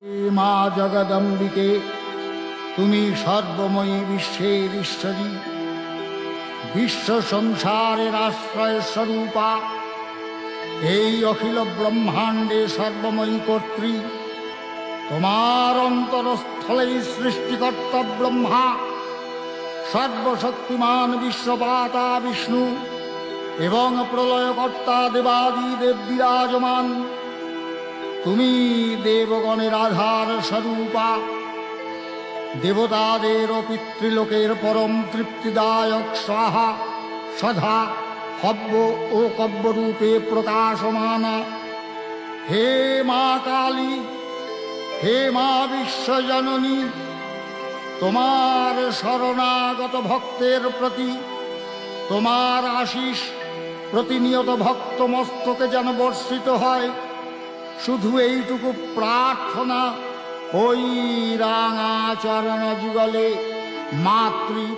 হে মা জগদম্বিকে, তুমি সর্বময়ী বিশ্বের ঈশ্বরী, বিশ্ব সংসারের আশ্রয় স্বরূপা, এই অখিল ব্রহ্মাণ্ডে সর্বময়ী কর্ত্রী। তোমার অন্তরস্থলেই সৃষ্টিকর্তা ব্রহ্মা, সর্বশক্তিমান বিশ্বপাতা বিষ্ণু এবং প্রলয়কর্তা দেবাদিদেব বিরাজমান। তুমি দেবগণের আধার স্বরূপা, দেবতাদের ও পিতৃলোকের পরম তৃপ্তিদায়ক স্বাহা সধা হব্য ও কব্যরূপে প্রকাশমানা। হে মা কালী, হে মা বিশ্বজননী, তোমার শরণাগত ভক্তের প্রতি তোমার আশিস প্রতিনিয়ত ভক্ত মস্তকে যেন বর্ষিত হয়। শুধু এইটুকু প্রার্থনা, ওই রাঙা চরণ যুগলে মাতৃ